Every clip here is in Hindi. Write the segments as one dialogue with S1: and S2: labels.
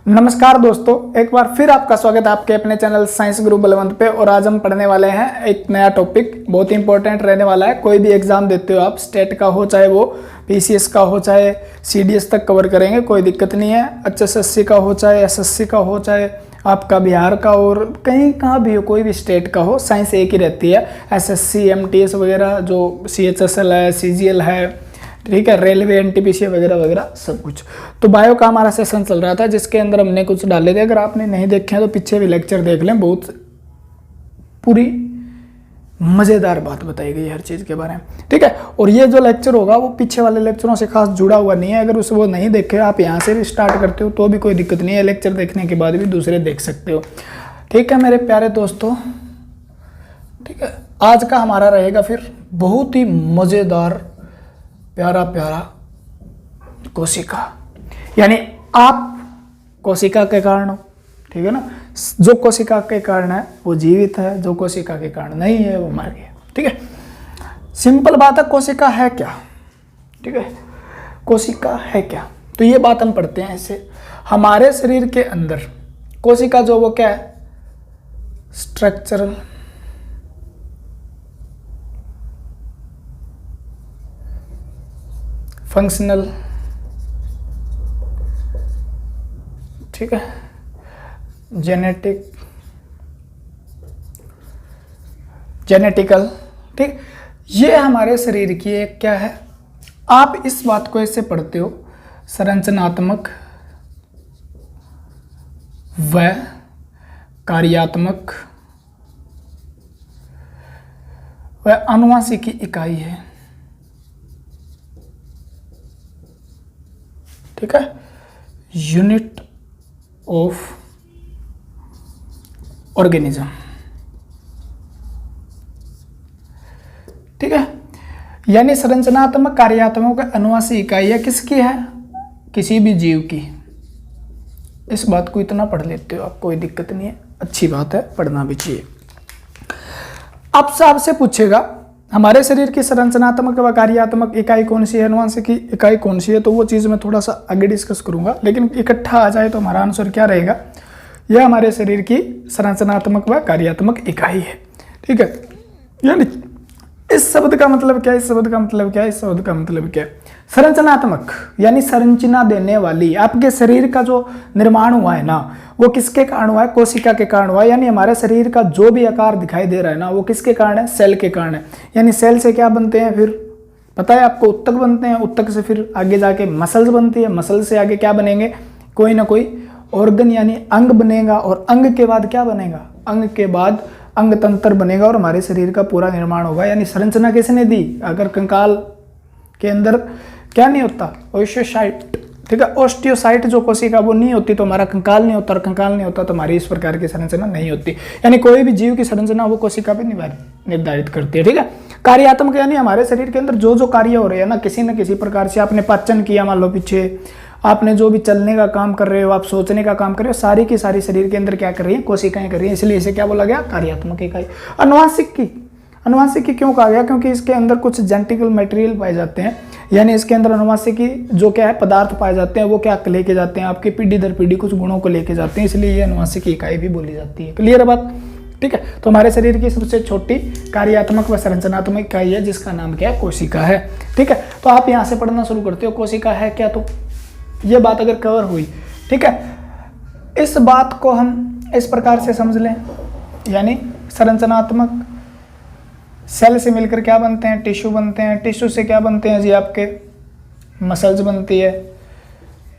S1: नमस्कार दोस्तों, एक बार फिर आपका स्वागत है आपके अपने चैनल साइंस गुरु बलवंत पे। और आज हम पढ़ने वाले हैं एक नया टॉपिक, बहुत इंपॉर्टेंट रहने वाला है। कोई भी एग्जाम देते हो आप, स्टेट का हो चाहे वो पीसीएस का हो चाहे सीडीएस तक कवर करेंगे, कोई दिक्कत नहीं है। एचएसएससी का हो चाहे एसएससी का हो चाहे आपका बिहार का और कहीं कहाँ भी हो, कोई भी स्टेट का हो, साइंस एक ही रहती है। एसएससी एमटीएस वगैरह जो सीएचएसएल है, सीजीएल है, ठीक है, रेलवे एनटीपीसी वगैरह वगैरह सब कुछ। तो बायो का हमारा सेशन चल रहा था जिसके अंदर हमने कुछ डाले थे। अगर आपने नहीं देखे हैं तो पीछे भी लेक्चर देख लें, बहुत पूरी मज़ेदार बात बताई गई हर चीज़ के बारे में, ठीक है। और ये जो लेक्चर होगा वो पीछे वाले लेक्चरों से खास जुड़ा हुआ नहीं है। अगर उसे वो नहीं देखे, आप यहाँ से भी स्टार्ट करते हो तो भी कोई दिक्कत नहीं है, लेक्चर देखने के बाद भी दूसरे देख सकते हो, ठीक है मेरे प्यारे दोस्तों। ठीक है, आज का हमारा रहेगा फिर बहुत ही मज़ेदार प्यारा प्यारा कोशिका, यानी आप कोशिका के कारण हो, ठीक है ना। जो कोशिका के कारण है वो जीवित है, जो कोशिका के कारण नहीं है वो मर गया, ठीक है। सिंपल बात है, कोशिका है क्या, ठीक है। कोशिका है क्या, तो ये बात हम पढ़ते हैं ऐसे। हमारे शरीर के अंदर कोशिका जो वो क्या है, स्ट्रक्चरल, फंक्शनल, ठीक है, जेनेटिकल, ठीक। ये हमारे शरीर की एक क्या है, आप इस बात को ऐसे पढ़ते हो, संरचनात्मक व कार्यात्मक व आनुवांशिकी इकाई है, ठीक है, यूनिट ऑफ ऑर्गेनिज्म, ठीक है। यानी संरचनात्मक कार्यात्मक आनुवांशिक इकाई है, किसकी है, किसी भी जीव की। इस बात को इतना पढ़ लेते हो आप, कोई दिक्कत नहीं है, अच्छी बात है, पढ़ना भी चाहिए। आपसे पूछेगा हमारे शरीर की संरचनात्मक व कार्यात्मक इकाई कौन सी है, आनुवांशिक इकाई कौन सी है, तो वो चीज़ मैं थोड़ा सा आगे डिस्कस करूंगा, लेकिन इकट्ठा आ जाए तो हमारा आंसर क्या रहेगा, यह हमारे शरीर की संरचनात्मक व कार्यात्मक इकाई है, ठीक है। यानी इस शब्द का मतलब क्या है, इस शब्द का मतलब क्या है, इस शब्द का मतलब क्या है, संरचनात्मक यानी संरचना देने वाली। आपके शरीर का जो निर्माण हुआ है ना, वो किसके कारण हुआ है, कोशिका के कारण हुआ है। यानी हमारे शरीर का जो भी आकार दिखाई दे रहा है ना, वो किसके कारण है, सेल के कारण है। यानी सेल से क्या बनते हैं, फिर पता है आपको, उत्तक बनते हैं, उत्तक से फिर आगे जाके मसल्स बनती है, मसल से आगे क्या बनेंगे, कोई ना कोई ऑर्गन यानी अंग बनेगा, और अंग के बाद क्या बनेगा, अंग के बाद अंग तंत्र बनेगा और हमारे शरीर का पूरा निर्माण होगा। यानी संरचना किसने दी, अगर कंकाल के अंदर क्या नहीं होता, ओस्टियोसाइट, ठीक है, ओस्टियोसाइट जो कोशिका वो नहीं होती तो हमारा कंकाल नहीं होता, और कंकाल नहीं होता तो हमारी इस प्रकार की संरचना नहीं होती। यानी कोई भी जीव की संरचना वो कोशिका पे निर्धारित करती है, ठीक है। कार्यात्मक यानी हमारे शरीर के अंदर जो जो कार्य हो रहे हैं ना, किसी न किसी प्रकार से आपने पाचन किया, मान लो पीछे आपने जो भी चलने का काम कर रहे हो, आप सोचने का काम कर रहे हो, सारी की सारी शरीर के अंदर क्या कर रही है, कोशिकाएं कर रही है, इसलिए इसे क्या बोला गया, कार्यात्मक इकाई। आनुवांशिक की क्यों कहा गया, क्योंकि इसके अंदर कुछ जेनेटिकल मटेरियल पाए जाते हैं, यानी इसके अंदर आनुवांशिकी जो क्या है पदार्थ पाए जाते हैं, वो क्या लेके जाते हैं, आपकी पीढ़ी दर पीढ़ी कुछ गुणों को लेके जाते हैं, इसलिए ये आनुवांशिक इकाई भी बोली जाती है। क्लियर है बात, ठीक है। तो हमारे शरीर की सबसे छोटी कार्यात्मक व संरचनात्मक इकाई है जिसका नाम क्या है, कोशिका है, ठीक है। तो आप यहाँ से पढ़ना शुरू करते हो, कोशिका है क्या, तो ये बात अगर कवर हुई, ठीक है। इस बात को हम इस प्रकार से समझ लें, यानी संरचनात्मक सेल से मिलकर क्या बनते हैं, टिश्यू बनते हैं, टिश्यू से क्या बनते हैं जी, आपके मसल्स बनती है,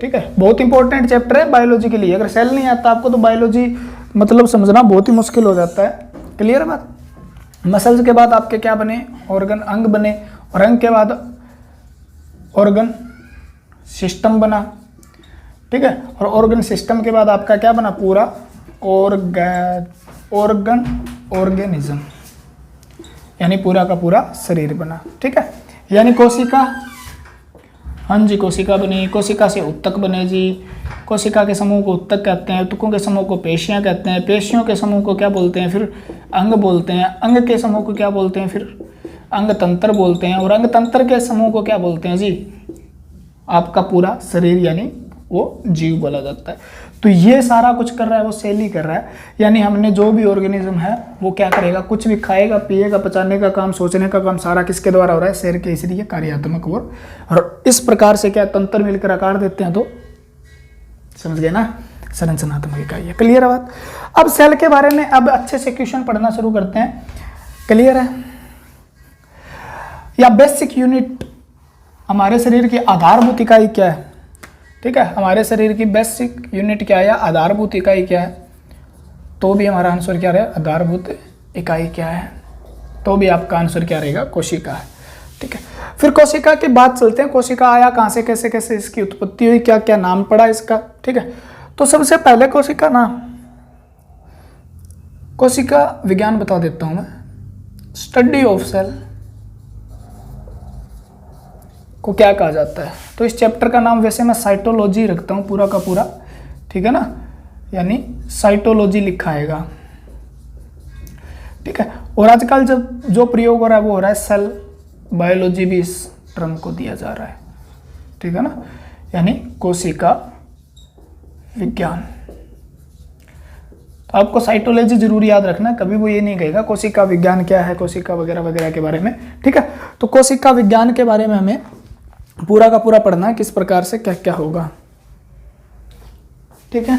S1: ठीक है। बहुत इंपॉर्टेंट चैप्टर है बायोलॉजी के लिए, अगर सेल नहीं आता आपको तो बायोलॉजी मतलब समझना बहुत ही मुश्किल हो जाता है। क्लियर है बात। मसल्स के बाद आपके क्या बने, ऑर्गन, अंग बने, और अंग के बाद ऑर्गन सिस्टम बना, ठीक है। और ऑर्गन सिस्टम के बाद आपका क्या बना, पूरा ऑर्गेनिज्म, यानी पूरा का पूरा शरीर बना, ठीक है। यानी कोशिका, हाँ जी, कोशिका बनी, कोशिका से उत्तक बने जी, कोशिका के समूह को उत्तक कहते हैं, उत्तकों के समूह को पेशियां कहते हैं, पेशियों के समूह को क्या बोलते हैं, फिर अंग बोलते हैं, अंग के समूह को क्या बोलते हैं, फिर अंग तंत्र बोलते हैं, और अंग तंत्र के समूह को क्या बोलते हैं जी, आपका पूरा शरीर यानी वो जीव बोला जाता है। तो ये सारा कुछ कर रहा है वो सेल ही कर रहा है। यानी हमने जो भी ऑर्गेनिज्म है वो क्या करेगा, कुछ भी खाएगा पिएगा, पचाने का काम, सोचने का काम सारा किसके द्वारा हो रहा है, सेल के, इसलिए कार्यात्मक और इस प्रकार से क्या तंत्र मिलकर आकार देते हैं। तो समझ गए ना, संरचनात्मक इकाई है। क्लियर है बात। अब सेल के बारे में अब अच्छे से क्वेश्चन पढ़ना शुरू करते हैं। क्लियर है। या बेसिक यूनिट, हमारे शरीर की आधारभूत इकाई क्या है, ठीक है, हमारे शरीर की बेसिक यूनिट क्या है या आधारभूत इकाई क्या है, तो भी हमारा आंसर क्या रहेगा, आधारभूत इकाई क्या है, तो भी आपका आंसर क्या रहेगा, कोशिका है। ठीक है, फिर कोशिका की बात चलते हैं। कोशिका आया कहाँ से, कैसे कैसे इसकी उत्पत्ति हुई, क्या क्या नाम पड़ा इसका। ठीक है, तो सबसे पहले कोशिका नाम, कोशिका विज्ञान बता देता हूं मैं, स्टडी ऑफ सेल को क्या कहा जाता है। तो इस चैप्टर का नाम वैसे मैं साइटोलॉजी रखता हूं पूरा का पूरा, ठीक है ना, यानी साइटोलॉजी लिखा आएगा। ठीक है, और आजकल जब जो प्रयोग हो रहा है वो हो रहा है सेल बायोलॉजी, भी इस टर्म को दिया जा रहा है। ठीक है ना, यानी कोशिका विज्ञान। तो आपको साइटोलॉजी जरूर याद रखना, कभी वो ये नहीं कहेगा कोशिका विज्ञान क्या है, कोशिका वगैरह वगैरह के बारे में। ठीक है, तो कोशिका विज्ञान के बारे में हमें पूरा का पूरा पढ़ना है, किस प्रकार से क्या क्या होगा। ठीक है,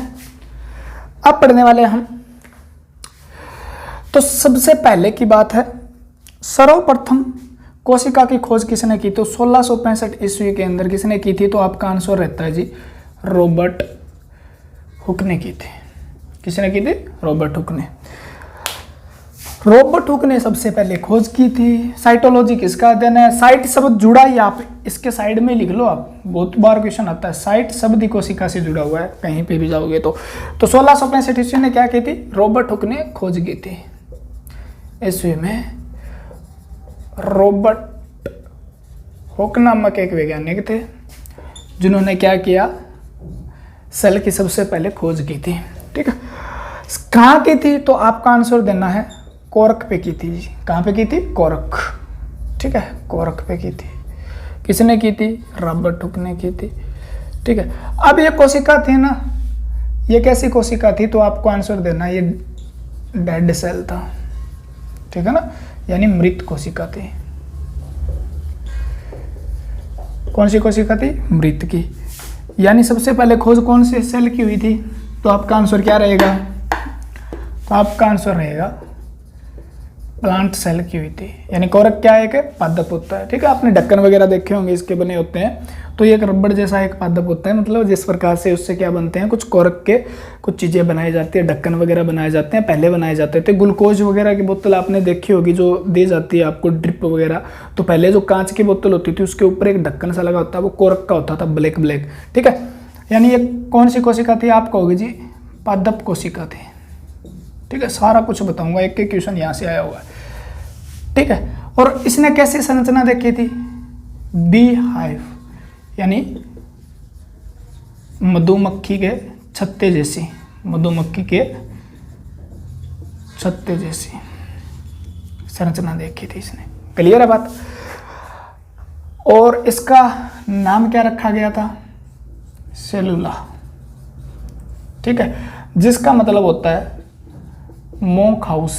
S1: अब पढ़ने वाले हम। तो सबसे पहले की बात है, सर्वप्रथम कोशिका की खोज किसने की, तो 1665 ईस्वी के अंदर किसने की थी, तो आपका आंसर रहता है जी रॉबर्ट हुक ने की थी। किसने की थी, रॉबर्ट हुक ने। रॉबर्ट हुक ने सबसे पहले खोज की थी। साइटोलॉजी किसका अध्ययन है, साइट शब्द जुड़ा ही, आप इसके साइड में लिख लो, आप बहुत बार क्वेश्चन आता है, साइट शब्द ही कोशिका से जुड़ा हुआ है, कहीं पे भी जाओगे तो 1665 ईस्वी ने क्या की थी, रॉबर्ट हुक ने खोज की थी। ईस्वी में रॉबर्ट हुक नामक एक वैज्ञानिक थे जिन्होंने क्या किया, सेल की सबसे पहले खोज की थी। ठीक है, कहाँ की थी, तो आपका आंसर देना है कोरक पे की थी। कहाँ पे की थी, कोरक। ठीक है, कोरक पे की थी। किसने की थी, रॉबर्ट हुक ने की थी। ठीक है, अब ये कोशिका थी ना, ये कैसी कोशिका थी, तो आपको आंसर देना ये डेड सेल था। ठीक है ना, यानी मृत कोशिका थी। कौन सी कोशिका थी, मृत की। यानी सबसे पहले खोज कौन से सेल की हुई थी, तो आपका आंसर क्या रहेगा, तो आपका आंसर रहेगा प्लांट सेल की हुई थी। यानी कोरक क्या है, एक पादप होता है। ठीक है, आपने ढक्कन वगैरह देखे होंगे इसके बने होते हैं, तो ये एक रबड़ जैसा एक पादप होता है, मतलब जिस प्रकार से उससे क्या बनते हैं, कुछ कोरक के कुछ चीज़ें बनाई जाती है, ढक्कन वगैरह बनाए जाते हैं, पहले बनाए जाते थे। ग्लूकोज वगैरह की बोतल आपने देखी होगी जो दी जाती है आपको ड्रिप वगैरह, तो पहले जो कांच की बोतल होती थी उसके ऊपर एक ढक्कन सा लगा होता है, वो कोरक का होता था, ब्लैक ब्लैक। ठीक है, यानी ये कौन सी कोशिका थी, आप कहोगे जी पादप कोशिका थी। ठीक है, सारा कुछ बताऊंगा, एक एक क्वेश्चन यहाँ से आया हुआ है। ठीक है, और इसने कैसी संरचना देखी थी, बी हाइव, यानी मधुमक्खी के छत्ते जैसी, मधुमक्खी के छत्ते जैसी संरचना देखी थी इसने। क्लियर है बात। और इसका नाम क्या रखा गया था, सेलुला। ठीक है, जिसका मतलब होता है मोंक हाउस,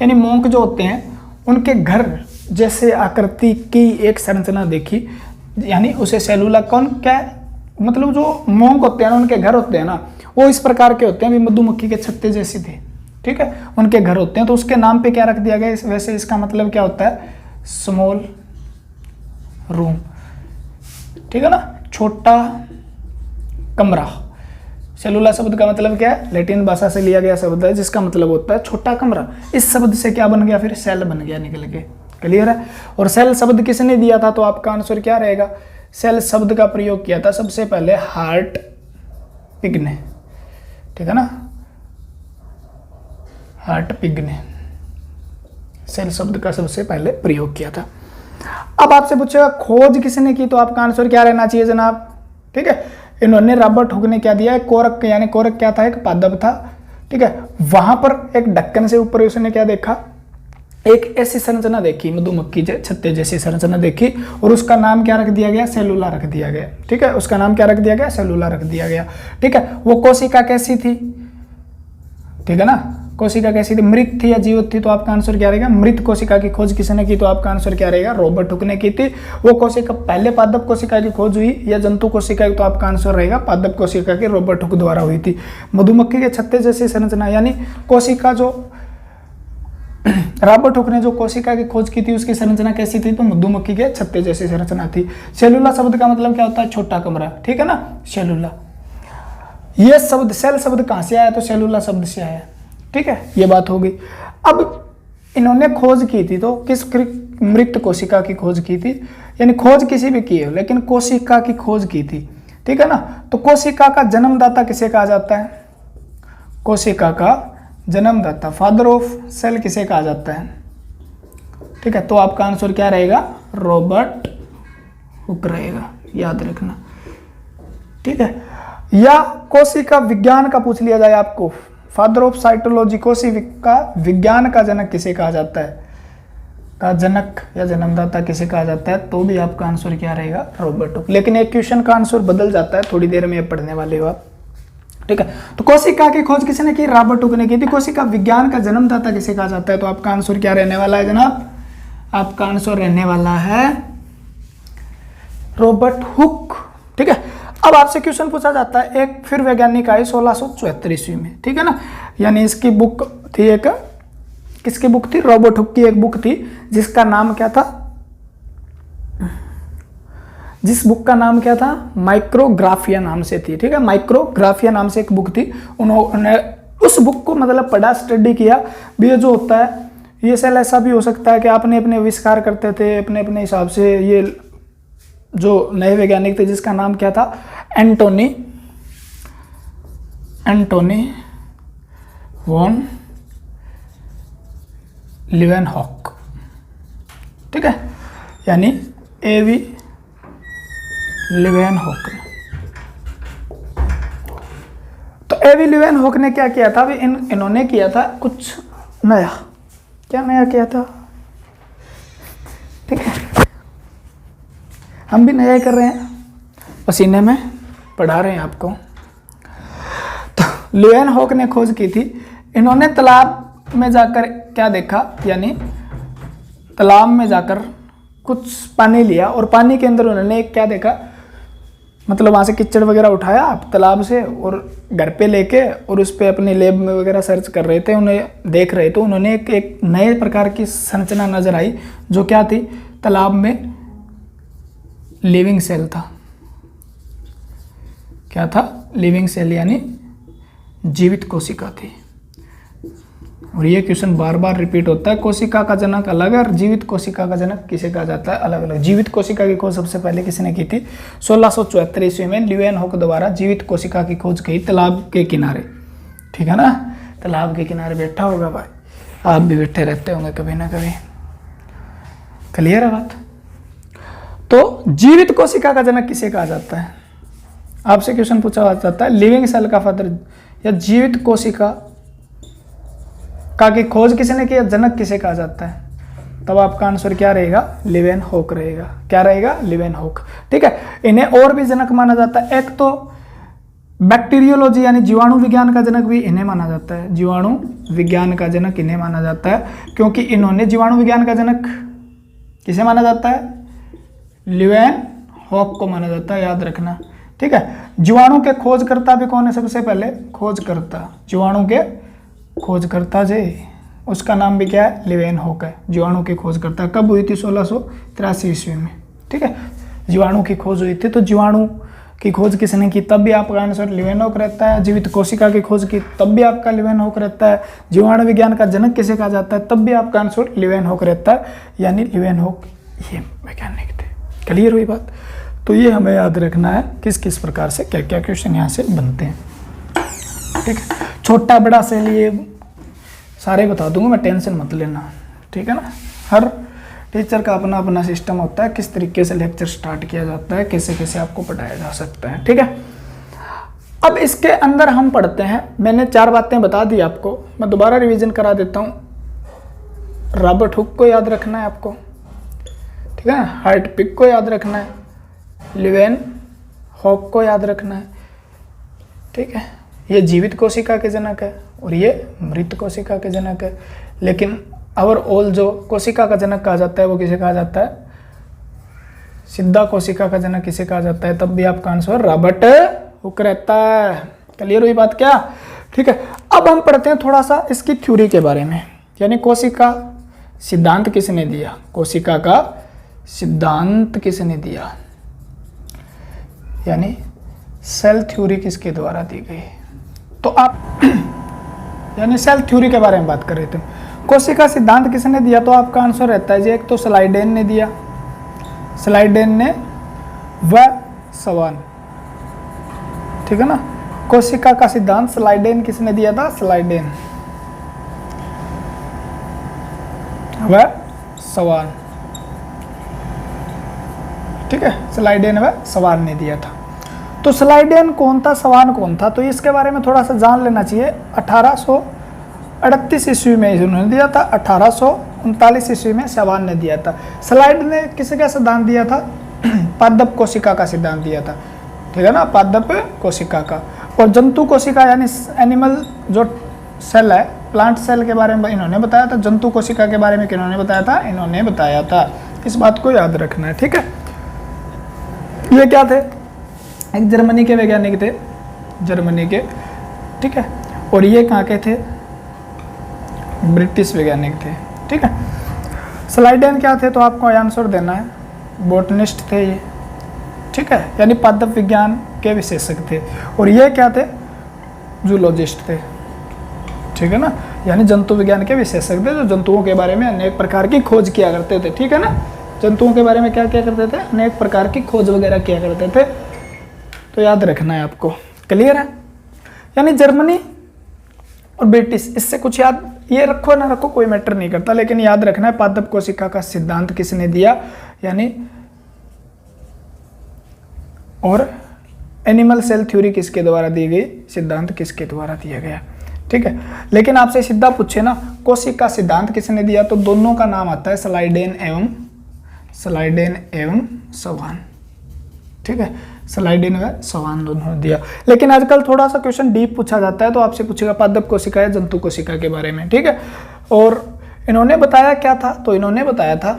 S1: यानी मोंक जो होते हैं उनके घर जैसे आकृति की एक संरचना देखी, यानी उसे सेलुला कौन क्या है, मतलब जो मोंक होते हैं ना उनके घर होते हैं ना, वो इस प्रकार के होते हैं, भी मधुमक्खी के छत्ते जैसे थे। ठीक है, उनके घर होते हैं, तो उसके नाम पे क्या रख दिया गया, वैसे इसका मतलब क्या होता है, स्मॉल रूम। ठीक है ना, छोटा कमरा। सेलुला शब्द का मतलब क्या है, लैटिन भाषा से लिया गया शब्द है जिसका मतलब होता है छोटा कमरा। इस शब्द से क्या बन गया, फिर सेल बन गया निकल के। क्लियर है, और सेल शब्द किसने दिया था, तो आपका आंसर क्या रहेगा, सेल शब्द का प्रयोग किया था सबसे पहले हार्ट पिग ने। ठीक है ना, हार्ट पिग ने सेल शब्द का सबसे पहले प्रयोग किया था। अब आपसे पूछेगा खोज किसने की, तो आपका आंसर क्या रहना चाहिए जनाब। ठीक है, इन्होंने रॉबर्ट हुक ने क्या दिया, कोरक, यानी कोरक क्या था, एक पादप था। ठीक है, वहां पर एक ढक्कन से ऊपर उसने क्या देखा, एक ऐसी संरचना देखी, मधुमक्खी छत्ते जैसी संरचना देखी, और उसका नाम क्या रख दिया गया, सेलुला रख दिया गया। ठीक है, उसका नाम क्या रख दिया गया, सेलुला रख दिया गया। ठीक है, वो कोशिका कैसी थी, ठीक है ना, कोशिका कैसी थी, मृत थी या जीवित थी, तो आपका आंसर क्या रहेगा, मृत कोशिका की खोज किसने की, तो आपका आंसर क्या रहेगा, रॉबर्ट हुक ने की थी। वो कोशिका पहले पादप कोशिका की खोज हुई या जंतु कोशिका की, तो आपका आंसर रहेगा पादप कोशिका की, रॉबर्ट हुक द्वारा हुई थी। मधुमक्खी के छत्ते जैसी संरचना, यानी कोशिका जो रॉबर्ट हुक ने जो कोशिका की खोज की थी उसकी संरचना कैसी थी, तो मधुमक्खी के छत्ते जैसी संरचना थी। सेलुला शब्द का मतलब क्या होता है, छोटा कमरा। ठीक है ना, सेलुला, ये शब्द सेल शब्द कहां से आया, तो सेलुला शब्द से आया। ठीक है, ये बात हो गई। अब इन्होंने खोज की थी तो किस मृत कोशिका की खोज की थी, यानी खोज किसी भी की हो लेकिन कोशिका की खोज की थी। ठीक है ना, तो कोशिका का जन्मदाता किसे कहा जाता है, कोशिका का जन्मदाता, फादर ऑफ सेल किसे कहा जाता है। ठीक है, तो आपका आंसर क्या रहेगा, रॉबर्ट हुक रहेगा, याद रखना। ठीक है, या कोशिका विज्ञान का पूछ लिया जाए आपको, फादर ऑफ साइटोलॉजी, कोशिका विज्ञान का जनक किसे कहा जाता है, का जनक या जन्मदाता किसे कहा जाता है, तो भी आपका आंसर क्या रहेगा, रॉबर्ट हुक। लेकिन एक क्वेश्चन का आंसर बदल जाता है, थोड़ी देर में पढ़ने वाले हो आप। ठीक है, तो कोशिका की खोज किसने की, रॉबर्ट हुक ने की थी। कोशिका विज्ञान का जन्मदाता किसे कहा जाता है, तो आपका आंसर क्या रहने वाला है जनाब, आपका आंसर रहने वाला है रॉबर्ट हुक। ठीक है, अब आपसे क्वेश्चन पूछा जाता है, एक फिर वैज्ञानिक आई 1674 ईस्वी में। ठीक है ना, यानी इसकी बुक थी एक, किसकी बुक थी, रॉबर्ट हुक की एक बुक थी जिसका नाम क्या था, जिस बुक का नाम क्या था, माइक्रोग्राफिया नाम से थी। ठीक है, माइक्रोग्राफिया नाम से एक बुक थी। उन्होंने उस बुक को मतलब पढ़ा, स्टडी किया भी। ये जो होता है, ये सेल ऐसा भी हो सकता है कि अपने अपने आविष्कार करते थे अपने अपने हिसाब से। ये जो नए वैज्ञानिक थे जिसका नाम क्या था, एंटोनी वॉन लीवेनहॉक। ठीक है, यानी एवी लीवेनहॉक। तो एवी लीवेनहॉक ने क्या किया था, इन्होंने किया था कुछ नया। क्या नया किया था, ठीक है, हम भी नया ही कर रहे हैं, पसीने में पढ़ा रहे हैं आपको। तो लीवेनहॉक ने खोज की थी, इन्होंने तालाब में जाकर क्या देखा, यानी तालाब में जाकर कुछ पानी लिया और पानी के अंदर उन्होंने क्या देखा, मतलब वहाँ से कीचड़ वगैरह उठाया तालाब से और घर पे लेके और उस पर अपने लैब में वगैरह सर्च कर रहे थे, उन्हें देख रहे थे। उन्होंने एक नए प्रकार की संरचना नजर आई, जो क्या थी, तालाब में लिविंग सेल था। क्या था, लिविंग सेल, यानी जीवित कोशिका थी। और ये क्वेश्चन बार बार रिपीट होता है, कोशिका का जनक अलग है और जीवित कोशिका का जनक किसे कहा जाता है, अलग अलग। जीवित कोशिका की खोज सबसे पहले किसने की थी, 1674 ईस्वी में लीवेनहॉक द्वारा जीवित कोशिका की खोज की तालाब के किनारे। ठीक है ना, तालाब के किनारे बैठा होगा भाई, आप भी बैठे रहते होंगे कभी ना कभी। क्लियर है बात। तो जीवित कोशिका का जनक किसे कहा जाता है, आपसे क्वेश्चन पूछा जाता है, लिविंग सेल का फादर या जीवित कोशिका का की खोज किसने की, जनक किसे कहा जाता है, तब आपका आंसर क्या रहेगा, लीवेनहॉक रहेगा। क्या रहेगा, लीवेनहॉक। ठीक है, इन्हें और भी जनक माना जाता है। एक तो बैक्टीरियोलॉजी यानी जीवाणु विज्ञान का जनक भी इन्हें माना जाता है, जीवाणु विज्ञान का जनक इन्हें माना जाता है, क्योंकि इन्होंने जीवाणु विज्ञान का जनक किसे माना जाता है, लीवेनहॉक को माना जाता है, याद रखना। ठीक है, जीवाणु के खोजकर्ता भी कौन है, सबसे पहले खोजकर्ता, जीवाणु के खोजकर्ता जे, उसका नाम भी क्या है, लीवेनहॉक है, जीवाणु की खोजकर्ता। कब हुई थी, 1683 ईस्वी में। ठीक है, जीवाणु की खोज हुई थी, तो जीवाणु की खोज किसने की, तब भी आपका आंसर लीवेनहॉक रहता है। जीवित कोशिका की खोज की, तब भी आपका लीवेनहॉक रहता है। जीवाणु विज्ञान का जनक किसे कहा जाता है, तब भी आपका आंसर लीवेनहॉक रहता है, यानी लीवेनहॉक ये वैज्ञानिक थे। क्लियर हुई बात। तो ये हमें याद रखना है किस किस प्रकार से क्या क्या क्वेश्चन यहाँ से बनते हैं। ठीक है, छोटा बड़ा सेल ये सारे बता दूंगा मैं, टेंशन मत लेना। ठीक है ना, हर टीचर का अपना अपना सिस्टम होता है, किस तरीके से लेक्चर स्टार्ट किया जाता है, कैसे कैसे आपको पढ़ाया जा सकता है। ठीक है, अब इसके अंदर हम पढ़ते हैं, मैंने 4 बातें बता दी आपको, मैं दोबारा रिवीजन करा देता हूँ। रॉबर्ट हुक को याद रखना है आपको, ठीक है। हार्टपिक को याद रखना है, लिवेन हॉक को याद रखना है, ठीक है। ये जीवित कोशिका के जनक है और ये मृत कोशिका के जनक है। लेकिन ओवरऑल जो कोशिका का जनक कहा जाता है वो किसे कहा जाता है? सिद्धा कोशिका का जनक किसे कहा जाता है? तब भी आपका आंसर रॉबर्ट हुक रहता है। क्लियर हुई बात क्या? ठीक है। अब हम पढ़ते हैं थोड़ा सा इसकी थ्योरी के बारे में, यानी कोशिका सिद्धांत किसने दिया, कोशिका का सिद्धांत किसने दिया, यानी सेल थ्योरी किसके द्वारा दी गई। तो आप यानी सेल थ्योरी के बारे में बात कर रहे थे। कोशिका सिद्धांत किसने दिया? तो आपका आंसर रहता है जी, एक तो स्लाइडेन ने दिया, स्लाइडेन ने व सवान, ठीक है ना। कोशिका का सिद्धांत स्लाइडेन किसने दिया था? स्लाइडेन व सवान, ठीक है। स्लाइडेन व सवान ने दिया था। तो स्लाइडेन कौन था, सवान कौन था? तो इसके बारे में थोड़ा सा जान लेना चाहिए। 1838 ईस्वी में इन्होंने दिया था, 1839 ईस्वी में सवान ने दिया था। स्लाइड ने किसका सिद्धांत दिया था? पादप कोशिका का सिद्धांत दिया था, ठीक है ना, पादप कोशिका का। और जंतु कोशिका यानी एनिमल जो सेल है, प्लांट सेल के बारे में इन्होंने बताया था। जंतु कोशिका के बारे में किन्होंने बताया था? इन्होंने बताया था। इस बात को याद रखना है, ठीक है। ये क्या थे? एक जर्मनी के वैज्ञानिक थे, जर्मनी के, ठीक है। और ये कहाँ के थे? ब्रिटिश वैज्ञानिक थे, ठीक है। स्लाइडेन क्या थे? तो आपको आंसर देना है, बोटनिस्ट थे ये, ठीक है, यानी पादप विज्ञान के विशेषज्ञ थे। और ये क्या थे? जूलॉजिस्ट थे, ठीक है ना, यानी जंतु विज्ञान के विशेषज्ञ थे, जो जंतुओं के बारे में अनेक प्रकार की खोज किया करते थे, ठीक है ना। जंतुओं के बारे में क्या किया करते थे? अनेक प्रकार की खोज वगैरह किया करते थे। तो याद रखना है आपको। क्लियर है? यानी जर्मनी और ब्रिटिश, इससे कुछ याद, ये रखो ना रखो कोई मैटर नहीं करता, लेकिन याद रखना है पादप कोशिका का सिद्धांत किसने दिया, यानी और एनिमल सेल थ्योरी किसके द्वारा दी गई, सिद्धांत किसके द्वारा दिया गया, ठीक है। लेकिन आपसे सीधा पूछे ना कोशिका सिद्धांत किसने दिया, तो दोनों का नाम आता है स्लाइडेन एवं सवान, ठीक है। स्लाइडेन व सवान दोनों दिया। लेकिन आजकल थोड़ा सा क्वेश्चन डीप पूछा जाता है, तो आपसे पूछेगा पादप कोशिका या जंतु कोशिका के बारे में, ठीक है। और इन्होंने बताया क्या था? तो इन्होंने बताया था,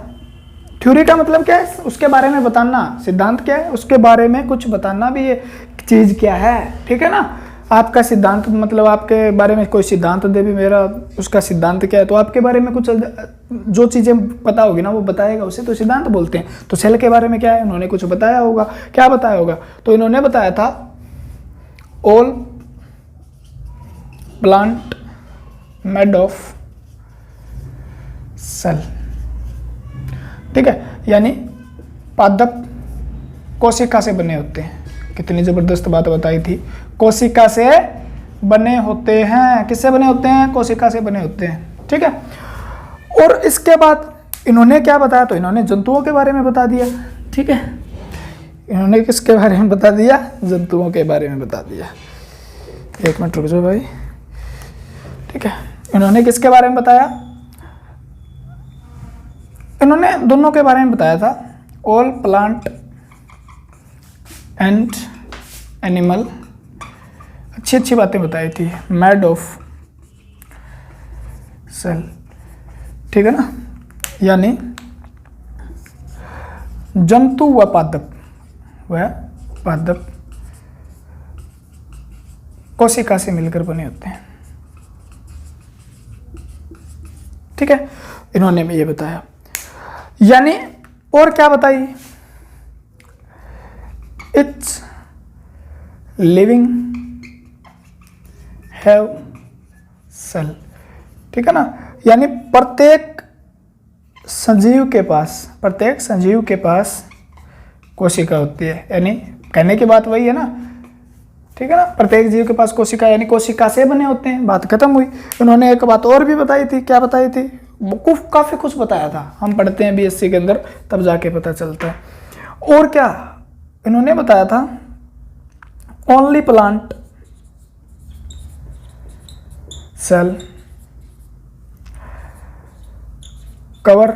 S1: थ्योरी का मतलब क्या है? उसके बारे में बताना। सिद्धांत क्या है? उसके बारे में कुछ बताना भी, ये चीज क्या है, ठीक है ना। आपका सिद्धांत मतलब आपके बारे में कोई सिद्धांत दे भी, मेरा उसका सिद्धांत क्या है, तो आपके बारे में कुछ जो चीजें पता होगी ना वो बताएगा, उसे तो सिद्धांत बोलते हैं। तो सेल के बारे में क्या है? उन्होंने कुछ बताया होगा। क्या बताया होगा? तो इन्होंने बताया था all plant made of cell, ठीक है, यानी पादप कोशिका से बने होते हैं। कितनी जबरदस्त बात बताई थी, कोशिका से बने होते हैं। किससे बने होते हैं? कोशिका से बने होते हैं, ठीक है। और इसके बाद इन्होंने क्या बताया? तो इन्होंने जंतुओं के बारे में बता दिया, ठीक है। इन्होंने किसके बारे में बता दिया? जंतुओं के बारे में बता दिया। एक मिनट रुक जाओ भाई, ठीक है। इन्होंने किसके बारे में बताया? इन्होंने दोनों के बारे में बताया था, ऑल प्लांट एंड एनिमल, अच्छी अच्छी बातें बताई थी, मेड ऑफ सेल, ठीक है ना, यानी जंतु व पादप कोशिका से मिलकर बने होते हैं, ठीक है। इन्होंने भी ये बताया, यानी और क्या बताई? इट्स लिविंग हैव सेल, ठीक है ना, यानी प्रत्येक सजीव के पास कोशिका होती है। यानी कहने की बात वही है ना, ठीक है ना, प्रत्येक जीव के पास कोशिका, यानी कोशिका से बने होते हैं। बात खत्म हुई। उन्होंने एक बात और भी बताई थी। क्या बताई थी? काफी कुछ बताया था, हम पढ़ते हैं बीएससी के अंदर तब जाके पता चलता है। और क्या इन्होंने बताया था? Only plant cell cover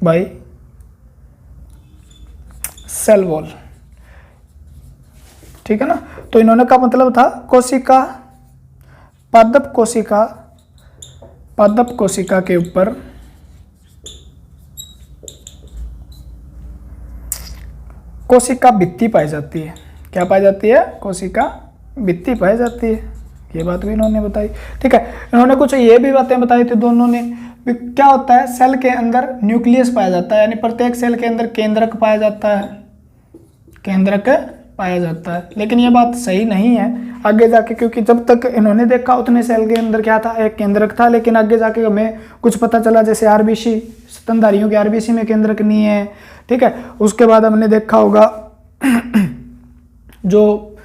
S1: by cell wall, ठीक है ना। तो इन्होंने का मतलब था कोशिका, पादप कोशिका के ऊपर कोशिका भित्ति पाई जाती है। क्या पाई जाती है? कोशिका भित्ति पाई जाती है। ये बात भी इन्होंने बताई, ठीक है। इन्होंने कुछ ये भी बातें बताई थी दोनों ने। क्या होता है, सेल के अंदर न्यूक्लियस पाया जाता है, यानी प्रत्येक सेल के अंदर केंद्रक पाया जाता है, केंद्रक पाया जाता है। लेकिन ये बात सही नहीं है आगे जाके, क्योंकि जब तक इन्होंने देखा उतने सेल के अंदर क्या था, एक केंद्रक था। लेकिन आगे जाके हमें कुछ पता चला, जैसे आरबीसी, स्तनधारियों के आरबीसी में केंद्रक नहीं है, ठीक है। उसके बाद हमने देखा होगा जो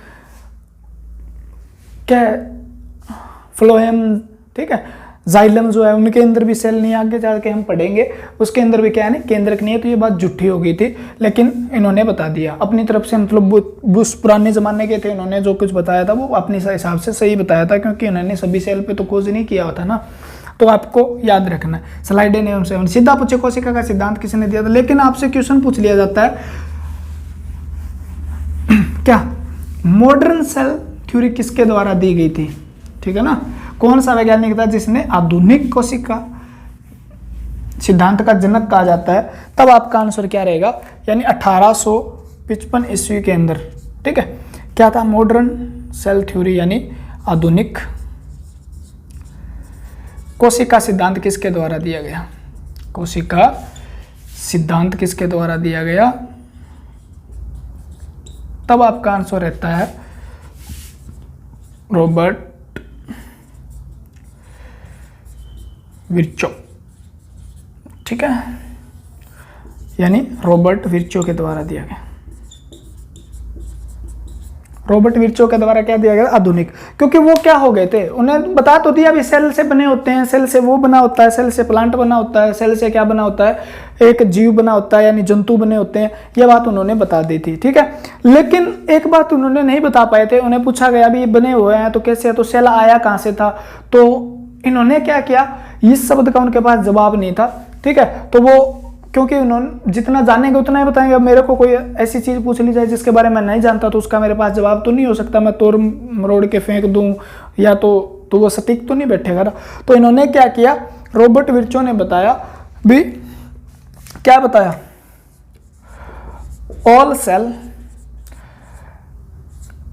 S1: क्या फ्लोएम, ठीक है, जाइलम जो है, उनके अंदर भी सेल नहीं है। आगे जाके हम पढ़ेंगे उसके अंदर भी क्या है, केंद्रक नहीं है। तो ये बात झूठी हो गई थी, लेकिन इन्होंने बता दिया अपनी तरफ से। मतलब उस पुराने जमाने के थे, इन्होंने जो कुछ बताया था वो अपने हिसाब से सही बताया था, क्योंकि इन्होंने सभी सेल पे तो खोज नहीं किया होता ना। तो आपको याद रखना है। स्लाइड एवं 7 सीधा पूछे कोशिका का सिद्धांत किसने दिया था। लेकिन आपसे क्वेश्चन पूछ लिया जाता है क्या, मॉडर्न सेल थ्योरी किसके द्वारा दी गई थी, ठीक है ना। कौन सा वैज्ञानिक था जिसने आधुनिक कोशिका सिद्धांत का जनक कहा जाता है। तब आपका आंसर क्या रहेगा, यानी 1855 ईस्वी के अंदर, ठीक है। क्या था, मॉडर्न सेल थ्योरी, यानी आधुनिक कोशिका सिद्धांत किसके द्वारा दिया गया, कोशिका सिद्धांत किसके द्वारा दिया गया। तब आपका आंसर रहता है रॉबर्ट विर्चो, ठीक है, यानी रॉबर्ट विर्चो के द्वारा दिया गया। रॉबर्ट विर्चो के द्वारा क्या दिया गया, आधुनिक। क्योंकि वो क्या हो गए थे, उन्हें बता तो दिया भी सेल से बने होते हैं, सेल से वो बना होता है, सेल से प्लांट बना होता है, सेल से क्या बना होता है, एक जीव बना होता है, यानी जंतु बने होते हैं। ये बात उन्होंने बता दी थी, ठीक है। लेकिन एक बात उन्होंने नहीं बता पाए थे, उन्हें पूछा गया भी ये बने हुए हैं तो कैसे है, तो सेल आया कहाँ से था। तो इन्होंने क्या किया, इस शब्द का उनके पास जवाब नहीं था, ठीक है। तो वो, क्योंकि उन्होंने जितना जानेंगे उतना ही बताएंगे। अब मेरे को कोई ऐसी चीज़ पूछ ली जाए जिसके बारे में नहीं जानता, तो उसका मेरे पास जवाब तो नहीं हो सकता। मैं तोड़ मरोड़ के फेंक दूं या तो वो सटीक तो नहीं बैठेगा ना। तो इन्होंने क्या किया, रॉबर्ट विर्चो ने बताया भी, क्या बताया, all cell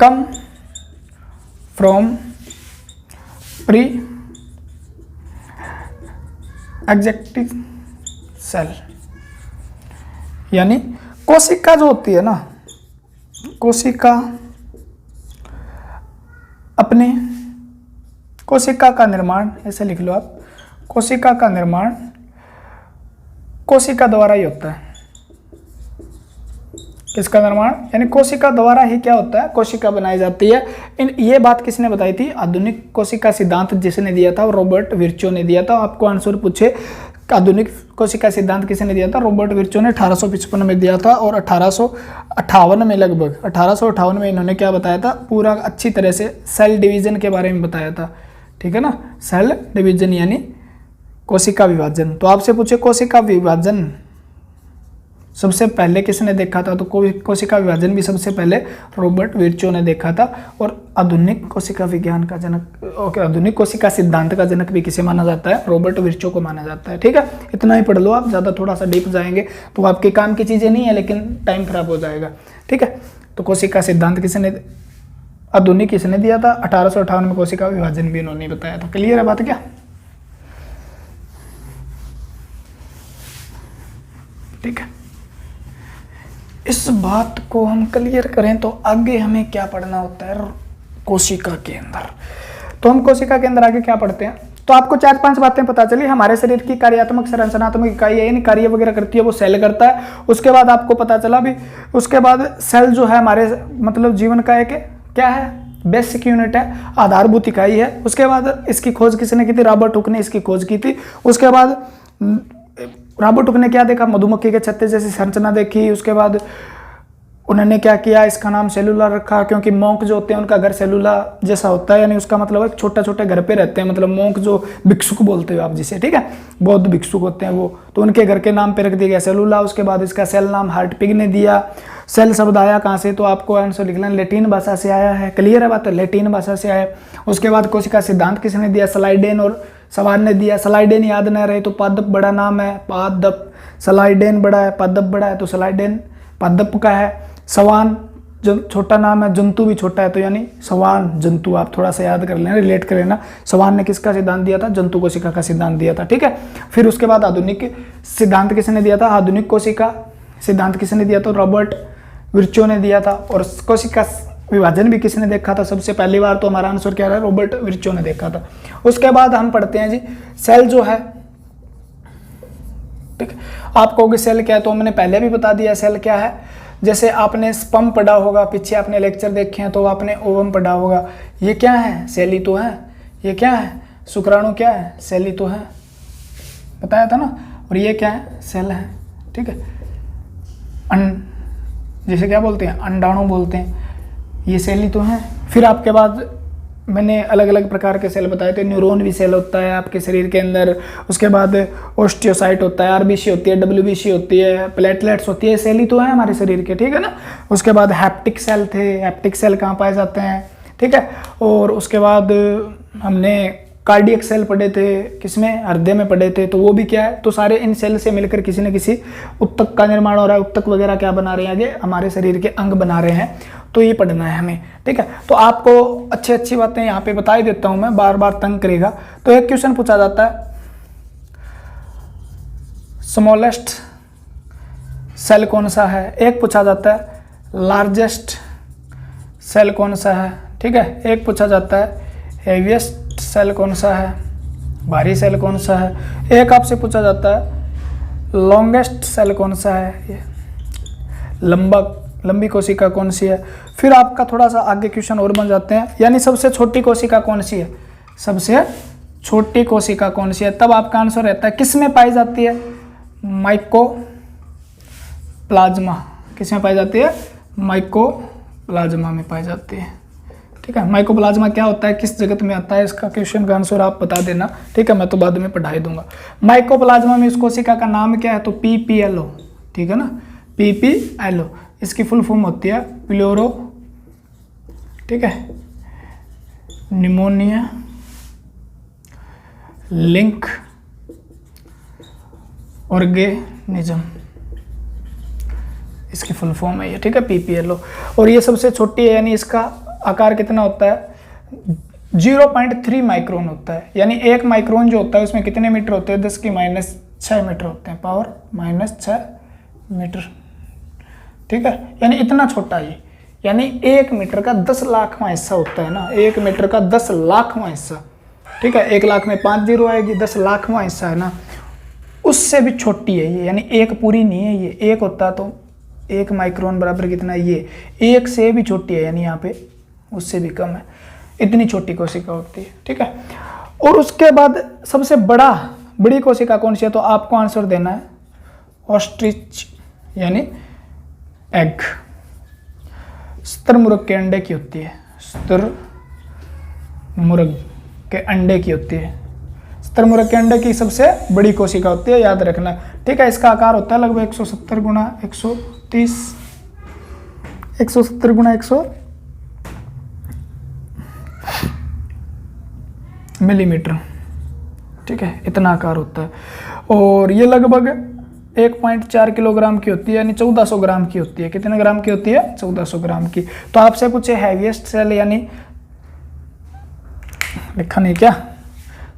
S1: come from pre एग्जेक्टिव सेल, यानी कोशिका जो होती है ना, कोशिका अपने, कोशिका का निर्माण, ऐसे लिख लो आप, कोशिका का निर्माण कोशिका द्वारा ही होता है। किसका निर्माण, यानी कोशिका द्वारा ही क्या होता है, कोशिका बनाई जाती है। ये बात किसने बताई थी, आधुनिक कोशिका सिद्धांत जिसने दिया था, रॉबर्ट विर्चो ने दिया था। आपको आंसर पूछे आधुनिक कोशिका सिद्धांत किसने दिया था, रॉबर्ट विर्चो ने 1855 में दिया था। और 1858 में, लगभग 1858 में इन्होंने क्या बताया था, पूरा अच्छी तरह से सेल डिवीजन के बारे में बताया था, ठीक है ना। सेल डिवीजन यानी कोशिका विभाजन। तो आपसे पूछे कोशिका विभाजन सबसे पहले किसने देखा था, तो कोशिका विभाजन भी सबसे पहले रॉबर्ट विर्चो ने देखा था। और आधुनिक कोशिका विज्ञान का जनक, आधुनिक कोशिका सिद्धांत का जनक भी किसे माना जाता है, रॉबर्ट विर्चो को माना जाता है, ठीक है। इतना ही पढ़ लो आप, ज़्यादा थोड़ा सा डीप जाएंगे तो आपके काम की चीज़ें नहीं है, लेकिन टाइम खराब हो जाएगा, ठीक है। तो कोशिका सिद्धांत किसने, आधुनिक किसने दिया था, 1858 में। कोशिका विभाजन भी इन्होंने बताया था। क्लियर है बात क्या, ठीक है। इस बात को हम क्लियर करें तो आगे हमें क्या पढ़ना होता है, कोशिका के अंदर। तो हम कोशिका के अंदर आगे क्या पढ़ते हैं, तो आपको 4-5 बातें पता चली। हमारे शरीर की कार्यात्मक संरचनात्मक इकाई है, यानी कार्य वगैरह करती है वो सेल करता है। उसके बाद आपको पता चला भी, उसके बाद सेल जो है हमारे मतलब जीवन का एक क्या है, बेसिक यूनिट है, आधारभूत इकाई है। उसके बाद इसकी खोज किसने की थी, रॉबर्ट हुक ने इसकी खोज की थी। उसके बाद रॉबर्ट हुक ने क्या देखा, मधुमक्खी के छत्ते जैसी संरचना देखी। उसके बाद उन्होंने क्या किया, इसका नाम सेलुला रखा, क्योंकि मोंक जो होते हैं उनका घर सेलुला जैसा होता है, यानी उसका मतलब है छोटे छोटे घर पे रहते हैं, मतलब मोंक जो भिक्षुक बोलते हो आप जिसे, ठीक है, बौद्ध भिक्षुक होते हैं वो, तो उनके घर के नाम पे रख दिया गया सेलुला। उसके बाद इसका सेल नाम हार्टपिग ने दिया। सेल शब्द आया कहाँ से, तो आपको आंसर लिख लेना, लैटिन भाषा से आया है, क्लियर है बात, लैटिन भाषा से आया। उसके बाद कोशिका सिद्धांत किसने दिया, स्लाइडेन और सवान ने दिया। स्लाइडेन याद न रहे तो पादप बड़ा नाम है, पादप, स्लाइडेन बड़ा है, पादप बड़ा है, तो स्लाइडेन पादप का है। सवान जो छोटा नाम है, जंतु भी छोटा है, तो यानी सवान जंतु, आप थोड़ा सा याद कर लेना, रिलेट कर लेना। सवान ने किसका सिद्धांत दिया था, जंतु कोशिका का सिद्धांत दिया था, ठीक है। फिर उसके बाद आधुनिक सिद्धांत किसने दिया था, आधुनिक कोशिका सिद्धांत किसने दिया, तो रॉबर्ट विर्चो ने दिया था। और कोशिका विभाजन भी किसने देखा था सबसे पहली बार, तो हमारा आंसर क्या है, रॉबर्ट विर्चो ने देखा था। उसके बाद हम पढ़ते हैं जी सेल जो है, ठीक है। आप कहोगे सेल क्या है, तो मैंने पहले भी बता दिया सेल क्या है। जैसे आपने स्पर्म पढ़ा होगा, पीछे आपने लेक्चर देखे हैं तो आपने ओवम पढ़ा होगा, ये क्या है, सेल ही तो है। ये क्या है, शुक्राणु क्या है, सेल ही तो है, बताया था ना। और ये क्या है, सेल है, ठीक है। जैसे क्या बोलते हैं, अंडाणु बोलते हैं, ये सेल ही तो है। फिर आपके बाद मैंने अलग अलग प्रकार के सेल बताए थे, न्यूरॉन भी सेल होता है आपके शरीर के अंदर। उसके बाद ओस्टियोसाइट होता है, आरबीसी होती है, डब्ल्यूबीसी होती है, प्लेटलेट्स होती है, सेल ही तो है हमारे शरीर के, ठीक है ना। उसके बाद हैप्टिक सेल थे, हैप्टिक सेल कहाँ पाए जाते हैं, ठीक है। और उसके बाद हमने कार्डियक सेल पढ़े थे, किसमें, हृदय में पढ़े थे, तो वो भी क्या है, तो सारे इन सेल से मिलकर किसी न किसी उत्तक का निर्माण हो रहा है। उत्तक वगैरह क्या बना रहे हैं, आगे हमारे शरीर के अंग बना रहे हैं, तो ये पढ़ना है हमें, ठीक है। तो आपको अच्छी बातें यहाँ पे बता ही देता हूँ मैं, बार बार तंग करेगा। तो एक क्वेश्चन पूछा जाता है, स्मॉलेस्ट सेल कौन सा है, एक पूछा जाता है लार्जेस्ट सेल कौन सा है, ठीक है। एक पूछा जाता है हेवीएस्ट सेल कौन सा है, भारी सेल कौन सा है। एक आपसे पूछा जाता है लॉन्गेस्ट सेल कौन सा है, लंबी कोशिका कौन सी है। फिर आपका थोड़ा सा आगे क्वेश्चन और बन जाते हैं, यानी सबसे छोटी कोशिका कौन सी है, सबसे छोटी कोशिका कौन सी है। तब आपका आंसर रहता है किस में पाई जाती है, माइकोप्लाज्मा। किस में पाई जाती है, माइकोप्लाज्मा में पाई जाती है, ठीक है। माइकोप्लाज्मा क्या होता है, किस जगत में आता है, इसका क्वेश्चन का आंसर आप बता देना, ठीक है, मैं तो बाद में पढ़ा ही दूंगा। माइकोप्लाज्मा में इस कोशिका का नाम क्या है, तो PPLO, ठीक है ना, PPLO। इसकी फुल फॉर्म होती है प्लोरो, ठीक है, निमोनिया लिंक ऑर्गेनिज्म, इसकी फुल फॉर्म है ये, ठीक है, PPLO। और ये सबसे छोटी है, यानी इसका आकार कितना होता है, 0.3 माइक्रोन होता है। यानी 1 माइक्रोन जो होता है उसमें कितने मीटर होते हैं, 10⁻⁶ मीटर होते हैं, पावर -6 मीटर, ठीक है। यानी इतना छोटा ये, यानी 1 मीटर का 10 लाखवां हिस्सा होता है ना, 1 मीटर का 10 लाखवां हिस्सा, ठीक है। 1 लाख में 5 जीरो आएगी, 10 लाखवां हिस्सा है ना, उससे भी छोटी है ये, यानी 1 पूरी नहीं है ये, 1 होता तो 1 माइक्रोन बराबर कितना है, ये 1 से भी छोटी है, यानी यहाँ पे उससे भी कम है, इतनी छोटी कोशिका होती है, ठीक है। और उसके बाद सबसे बड़ी कोशिका कौन सी है, तो आपको आंसर देना है ऑस्ट्रिच, यानी एग, शुतुरमुर्ग के अंडे की होती है, शुतुरमुर्ग के अंडे की होती है, शुतुरमुर्ग के अंडे की सबसे बड़ी कोशिका होती है, याद रखना, ठीक है। इसका आकार होता है लगभग 170 गुणा 130, 170 गुणा 100 मिलीमीटर, ठीक है, इतना आकार होता है। और ये लगभग 1.4 किलोग्राम की होती है, यानी 1400 ग्राम की होती है। कितने ग्राम की होती है, 1400 ग्राम की। तो आपसे पूछे हैवीएस्ट सेल, यानी लिखा नहीं क्या,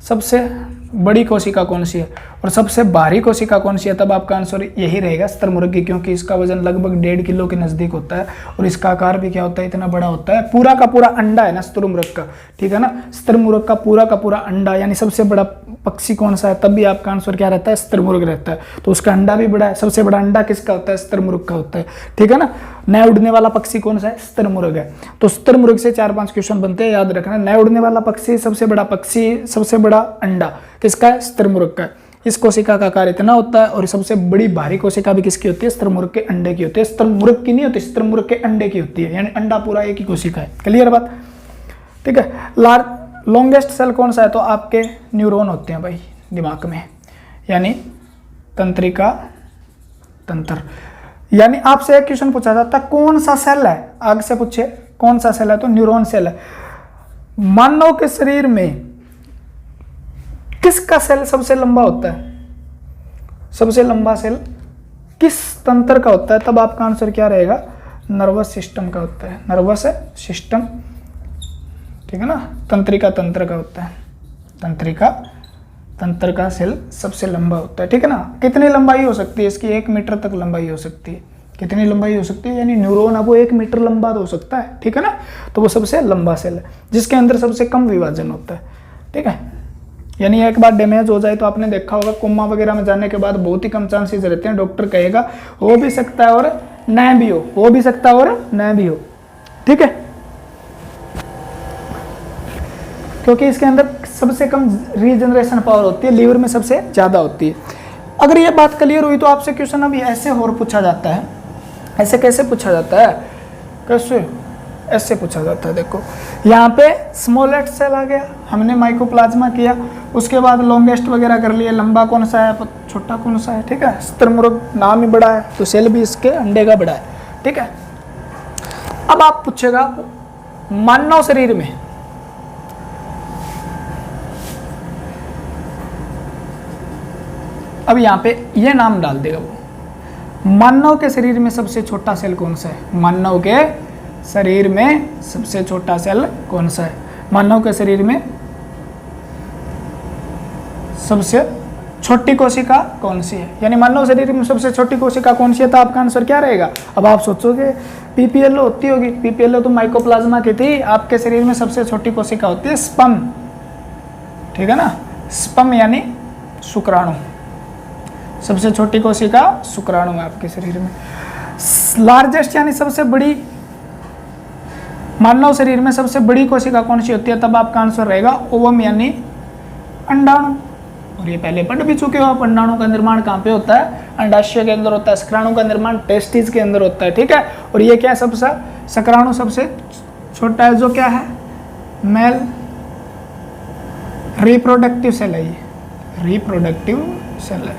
S1: सबसे बड़ी कोशिका कौन सी है और सबसे भारी कोशिका कौन सी है, तब आपका आंसर यही रहेगा शुतुरमुर्ग की, क्योंकि इसका वजन लगभग 1.5 किलो के नज़दीक होता है और इसका आकार भी क्या होता है, इतना बड़ा होता है। पूरा का पूरा अंडा है ना शुतुरमुर्ग का, ठीक है ना, शुतुरमुर्ग का पूरा अंडा, यानी सबसे बड़ा पक्षी कौन सा है, तब भी आपका आंसर क्या रहता है, शुतुरमुर्ग रहता है। तो उसका अंडा भी बड़ा है, सबसे बड़ा अंडा किसका होता है, शुतुरमुर्ग का होता है, ठीक है ना। नए उड़ने वाला पक्षी कौन सा है, शुतुरमुर्ग है। तो शुतुरमुर्ग से 4-5 क्वेश्चन बनते हैं, याद रखना। नए उड़ने वाला पक्षी, सबसे बड़ा अंडा किसका है, शुतुरमुर्ग का है। इस कोशिका का आकार इतना होता है और सबसे बड़ी भारी कोशिका भी किसकी होती है? शुतुरमुर्ग के अंडे की होती है। शुतुरमुर्ग की नहीं होती, शुतुरमुर्ग के अंडे की होती है, यानी अंडा पूरा एक ही कोशिका है। क्लियर बात? ठीक है। लॉन्गेस्ट सेल कौन सा है? तो आपके न्यूरॉन होते हैं भाई दिमाग में, यानी तंत्रिका तंत्र। यानी आपसे एक क्वेश्चन पूछा जाता है कौन सा सेल है, आगे से पूछे कौन सा सेल है, तो न्यूरॉन सेल है। मानव के शरीर में किसका सेल सबसे लंबा होता है? सबसे लंबा सेल किस तंत्र का होता है? तब आपका आंसर क्या रहेगा? नर्वस सिस्टम का होता है। नर्वस सिस्टम, ठीक है ना, तंत्रिका तंत्र का होता है। तंत्रिका तंत्र का सेल सबसे लंबा होता है, ठीक है ना। कितनी लंबाई हो सकती है इसकी? 1 मीटर तक लंबाई हो सकती है। कितनी लंबाई हो सकती है? यानी न्यूरॉन अब वो 1 मीटर लंबा हो सकता है, ठीक है ना। तो वो सबसे लंबा सेल है जिसके अंदर सबसे कम विभाजन होता है, ठीक है। यानी एक बार डैमेज हो जाए तो आपने देखा होगा कोमा वगैरह में जाने के बाद बहुत ही कम चांसेस रहते हैं, डॉक्टर कहेगा हो भी सकता है और न भी हो भी सकता है और न भी हो, ठीक है, क्योंकि इसके अंदर सबसे कम रीजनरेशन पावर होती है, लीवर में सबसे ज़्यादा होती है। अगर ये बात क्लियर हुई तो आपसे क्वेश्चन अभी ऐसे और पूछा जाता है। ऐसे कैसे पूछा जाता है? कैसे? ऐसे पूछा जाता है। देखो यहाँ पे स्मॉलेस्ट सेल आ गया, हमने माइकोप्लाज्मा किया, उसके बाद लॉन्गेस्ट वगैरह कर लिए, लंबा कौन सा है, छोटा कौन सा है, ठीक है। शुतुरमुर्ग नाम ही बड़ा है तो सेल भी इसके अंडे का बड़ा है, ठीक है। अब आप पूछेगा मानव शरीर में अब यहाँ पे ये नाम डाल देगा वो, मानव के शरीर में सबसे छोटा सेल कौन सा है? मानव के शरीर में सबसे छोटा सेल कौन सा है? मानव के शरीर में सबसे छोटी कोशिका कौन सी है? यानी मानव शरीर में सबसे छोटी कोशिका कौन सी है? तो आपका आंसर क्या रहेगा? अब आप सोचोगे पीपीएलओ होती होगी, पीपीएलओ तो माइकोप्लाज्मा की थी। आपके शरीर में सबसे छोटी कोशिका होती है स्पर्म, ठीक है ना। स्पर्म यानी शुक्राणु, सबसे छोटी कोशिका शुक्राणु है आपके शरीर में। लार्जेस्ट यानी सबसे बड़ी, मानव शरीर में सबसे बड़ी कोशिका कौन सी होती है? तब आपका आंसर रहेगा ओवम यानी अंडाणु। और ये पहले पढ़ भी चुके हो आप, अंडाणु का निर्माण कहाँ पे होता है? अंडाशय के अंदर होता है। शुक्राणु का निर्माण टेस्टिस के अंदर होता है, ठीक है। और ये क्या सबसे, शुक्राणु सबसे छोटा है, जो क्या है? मेल रिप्रोडक्टिव सेल है। ये रिप्रोडक्टिव सेल है,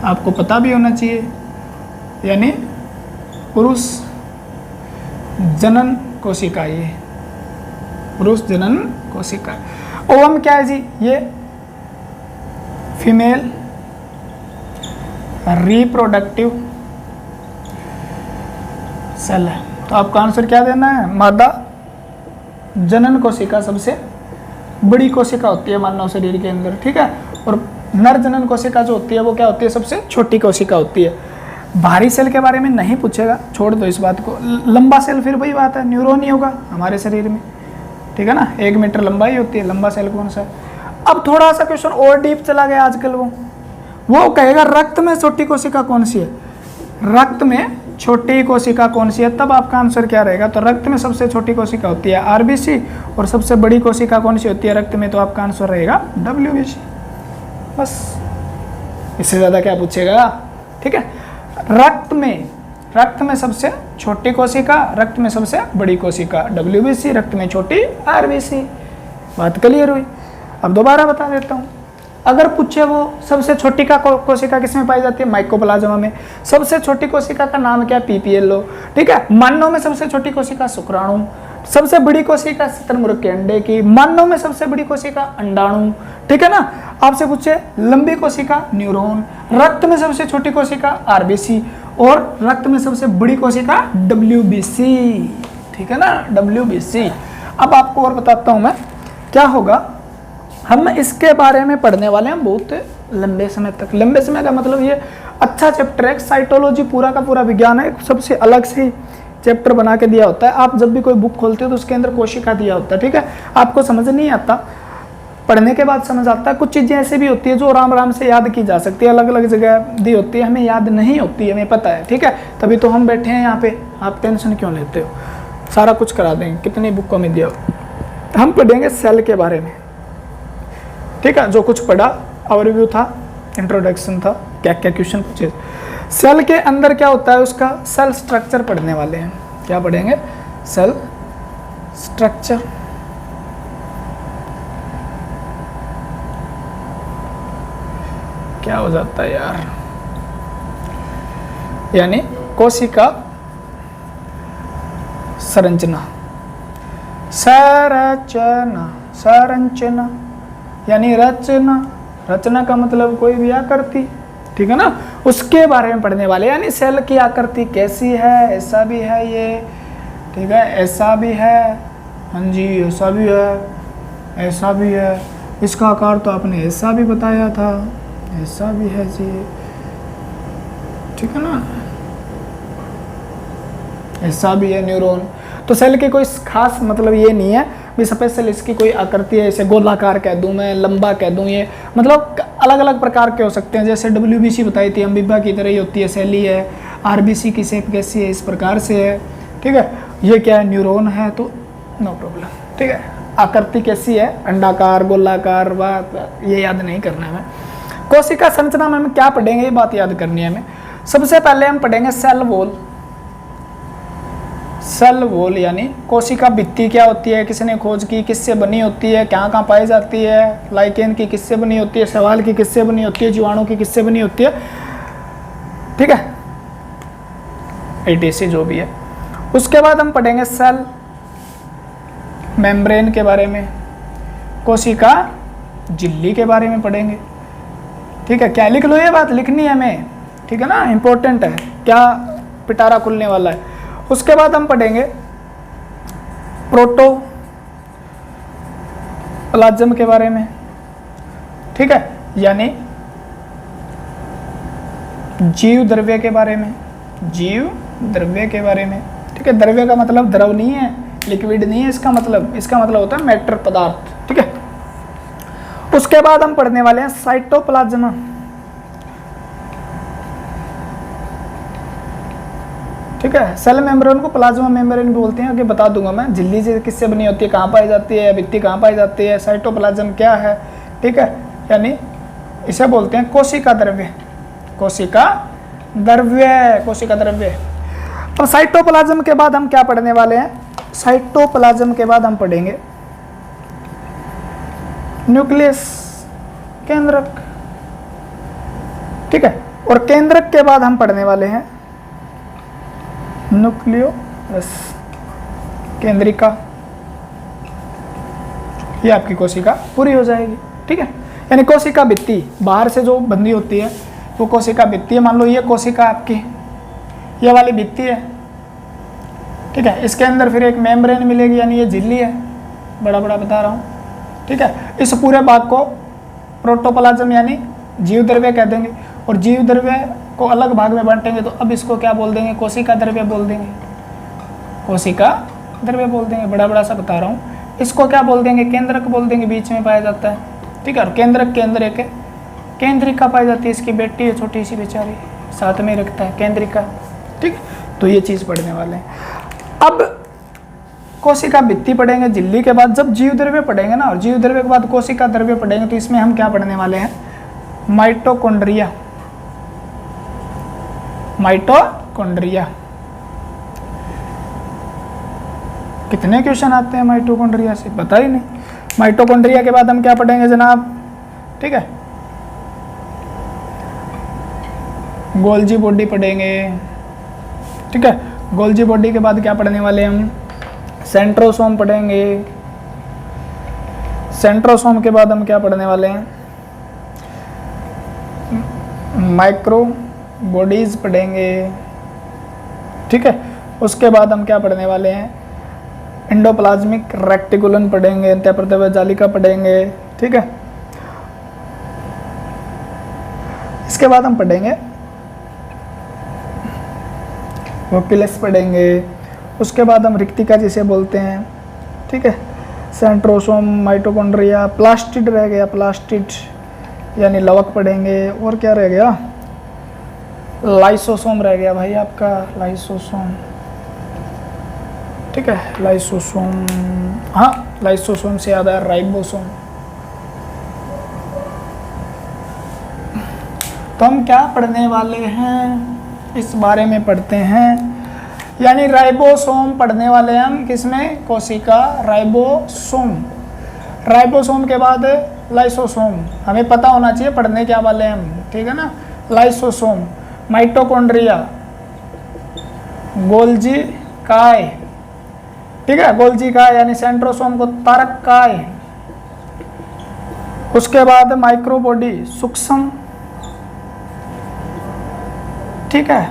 S1: आपको पता भी होना चाहिए, यानी पुरुष जनन कोशिका, ये पुरुष जनन कोशिका। ओवम क्या है जी? ये फीमेल रिप्रोडक्टिव सेल है। तो आपका आंसर क्या देना है? मादा जनन कोशिका सबसे बड़ी कोशिका होती है मानव शरीर के अंदर, ठीक है। और नर जनन कोशिका जो होती है वो क्या होती है? सबसे छोटी कोशिका होती है। भारी सेल के बारे में नहीं पूछेगा, छोड़ दो इस बात को। लंबा सेल फिर वही बात है, न्यूरॉन ही होगा हमारे शरीर में, ठीक है ना। 1 मीटर लंबाई होती है, लंबा सेल कौन सा है? अब थोड़ा सा क्वेश्चन और डीप चला गया आजकल, वो कहेगा रक्त में छोटी कोशिका कौन सी है? रक्त में छोटी कोशिका कौन सी है? तब आपका आंसर क्या रहेगा? तो रक्त में सबसे छोटी कोशिका होती है आरबीसी, और सबसे बड़ी कोशिका कौन सी होती है रक्त में? तो आपका आंसर रहेगा डब्ल्यूबीसी। बस, इससे ज़्यादा क्या पूछेगा, ठीक है। रक्त में सबसे छोटी कोशिका, रक्त में सबसे बड़ी कोशिका डब्ल्यूबीसी, रक्त में छोटी आरबीसी। बात क्लियर हुई? अब दोबारा बता देता हूँ। अगर पूछे वो सबसे छोटी कोशिका किसमें पाई जाती है? माइकोप्लाज्मा में। सबसे छोटी कोशिका का नाम क्या है? पीपीएलओ, ठीक है। मानव में सबसे छोटी कोशिका शुक्राणु, सबसे बड़ी कोशिका शुतुरमुर्ग के अंडे की, मानव में सबसे बड़ी कोशिका अंडाणु, ठीक है ना। आपसे पूछे लंबी कोशिका न्यूरॉन, रक्त में सबसे छोटी कोशिका आरबीसी, और रक्त में सबसे बड़ी कोशिका डब्ल्यूबीसी, ठीक है ना, डब्ल्यूबीसी। अब आपको और बताता हूं मैं क्या होगा। हम इसके बारे में पढ़ने वाले हैं बहुत लंबे समय तक। लंबे समय का मतलब ये अच्छा चैप्टर है, साइटोलॉजी पूरा का पूरा विज्ञान है, सबसे अलग से चैप्टर बना के दिया होता है। आप जब भी कोई बुक खोलते हो तो उसके अंदर कोशिका दिया होता है, ठीक है। आपको समझ नहीं आता, पढ़ने के बाद समझ आता है। कुछ चीज़ें ऐसी भी होती है जो आराम आराम से याद की जा सकती है, अलग अलग जगह दी होती है, हमें याद नहीं होती, हमें पता है, ठीक है। तभी तो हम बैठे हैं यहाँ पे, आप टेंशन क्यों लेते हो? सारा कुछ करा देंगे, कितनी बुकों में दिया हो। हम पढ़ेंगे सेल के बारे में, ठीक है। जो कुछ पढ़ा ओवरव्यू था इंट्रोडक्शन था, क्या क्या क्वेश्चन पूछे। सेल के अंदर क्या होता है उसका सेल स्ट्रक्चर पढ़ने वाले हैं। क्या पढ़ेंगे? Cell structure. क्या हो जाता है यार, यानी कोशिका संरचना। संरचना, संरचना यानी रचना। रचना का मतलब कोई भी आकृति, ठीक है ना, उसके बारे में पढ़ने वाले। यानी सेल की आकृति कैसी है, ऐसा भी है ये, ठीक है, ऐसा भी है, हाँ जी ऐसा भी है, ऐसा भी है। इसका आकार तो आपने ऐसा भी बताया था, ऐसा भी है जी, ठीक है ना, ऐसा भी है न्यूरॉन। तो सेल की कोई खास मतलब ये नहीं है भी स्पेशल इसकी कोई आकृति है, ऐसे गोलाकार कह दूं मैं, लंबा कह दूं, ये मतलब अलग अलग प्रकार के हो सकते हैं। जैसे WBC बताई थी, अमीबा की तरह ही होती है, सेली है। RBC की शेप कैसी है, इस प्रकार से है, ठीक है। ये क्या है, न्यूरॉन है, तो नो प्रॉब्लम, ठीक है। आकृति कैसी है, अंडाकार, गोलाकार, ये याद नहीं करना है हमें। कोशिका संरचना में हम क्या पढ़ेंगे, ये बात याद करनी है हमें। सबसे पहले हम पढ़ेंगे सेल वॉल। सेल वॉल यानी कोशिका भित्ति क्या होती है, किसने खोज की, किससे बनी होती है, कहाँ कहाँ पाई जाती है, लाइकेन की किससे बनी होती है, सवाल की किससे बनी होती है, जीवाणु की किससे बनी होती है, ठीक है, ATC जो भी है। उसके बाद हम पढ़ेंगे सेल मेम्ब्रेन के बारे में, कोशिका झिल्ली के बारे में पढ़ेंगे, ठीक है। क्या लिख लो, ये बात लिखनी है हमें, ठीक है ना, इंपॉर्टेंट है, क्या पिटारा खुलने वाला है। उसके बाद हम पढ़ेंगे प्रोटोप्लाज्म के बारे में, ठीक है, यानी जीव द्रव्य के बारे में, जीव द्रव्य के बारे में, ठीक है। द्रव्य का मतलब द्रव नहीं है, लिक्विड नहीं है, इसका मतलब होता है मैटर, पदार्थ, ठीक है। उसके बाद हम पढ़ने वाले हैं साइटोप्लाज्म, ठीक है। सेल मेम्ब्रेन को प्लाज्मा मेम्ब्रेन भी बोलते हैं, आगे बता दूंगा मैं। झिल्ली से किससे बनी होती है, कहाँ पाई जाती है, भित्ति कहाँ पाई जाती है, साइटोप्लाज्म क्या है, ठीक है, यानी इसे बोलते हैं कोशिका द्रव्य, कोशिका द्रव्य, कोशिका द्रव्य। तो साइटोप्लाज्म के बाद हम क्या पढ़ने वाले हैं, साइटोप्लाज्म के बाद हम पढ़ेंगे न्यूक्लियस, केंद्रक, ठीक है। और केंद्रक के बाद हम पढ़ने वाले हैं न्यूक्लियोलस, केंद्रिका। ये आपकी कोशिका पूरी हो जाएगी, ठीक है। यानी कोशिका भित्ति बाहर से जो बंधी होती है वो कोशिका भित्ति है। मान लो ये कोशिका आपकी, ये वाली भित्ति है, ठीक है। इसके अंदर फिर एक मेम्ब्रेन मिलेगी, यानी ये झिल्ली है, बड़ा बड़ा बता रहा हूँ, ठीक है। इस पूरे भाग को प्रोटोप्लाज्म यानी जीव द्रव्य कह देंगे, और जीव द्रव्य को अलग भाग में बांटेंगे तो अब इसको क्या बोल देंगे, कोशिका द्रव्य बोल देंगे, कोशिका द्रव्य बोल देंगे, बड़ा बड़ा सा बता रहा हूँ। इसको क्या बोल देंगे, केंद्रक बोल देंगे, बीच में पाया जाता है, ठीक है। और केंद्रक के अंदर एक केंद्रिका पाई जाती है, इसकी बेटी है छोटी सी बेचारी, साथ में रखता है केंद्रिका, ठीक है। तो ये चीज़ पढ़ने वाले हैं। अब कोशिका भित्ति पढ़ेंगे, झिल्ली के बाद जब जीव द्रव्य पढ़ेंगे ना, और जीव द्रव्य के बाद कोशिका द्रव्य पढ़ेंगे, तो इसमें हम क्या पढ़ने वाले हैं, माइटोकॉन्ड्रिया, माइटोकॉन्ड्रिया। कितने क्वेश्चन आते हैं माइटोकॉन्ड्रिया से, पता ही नहीं। माइटोकॉन्ड्रिया के बाद हम क्या पढ़ेंगे जनाब, ठीक है, गोल्जी बॉडी पढ़ेंगे, ठीक है। गोल्जी बॉडी के बाद क्या पढ़ने वाले हम, सेंट्रोसोम पढ़ेंगे। सेंट्रोसोम के बाद हम क्या पढ़ने वाले हैं, माइक्रो बॉडीज पढ़ेंगे, ठीक है। उसके बाद हम क्या पढ़ने वाले हैं, एंडोप्लाज्मिक रेक्टिकुलम पढ़ेंगे, अंतःप्रदेश जालिका पढ़ेंगे, ठीक है। इसके बाद हम पढ़ेंगे वोक्यूलस पढ़ेंगे। उसके बाद हम रिक्तिका जिसे बोलते हैं, ठीक है। सेंट्रोसोम, माइटोकॉन्ड्रिया, प्लास्टिड रह गया, प्लास्टिड यानी लवक पढ़ेंगे। और क्या रह गया, लाइसोसोम रह गया भाई आपका, लाइसोसोम, ठीक है, लाइसोसोम। हाँ, लाइसोसोम से याद आया राइबोसोम, तो हम क्या पढ़ने वाले हैं, इस बारे में पढ़ते हैं, यानी राइबोसोम पढ़ने वाले हैं हम, किसमें, कोशिका, राइबोसोम। राइबोसोम के बाद लाइसोसोम, हमें पता होना चाहिए पढ़ने क्या वाले हैं हम, ठीक है ना। लाइसोसोम, माइटोकॉन्ड्रिया, गोल्जी काय, ठीक है, गोल्जी काय, यानी सेंट्रोसोम को तारक काय। उसके बाद माइक्रोबॉडी, सूक्ष्म, ठीक है,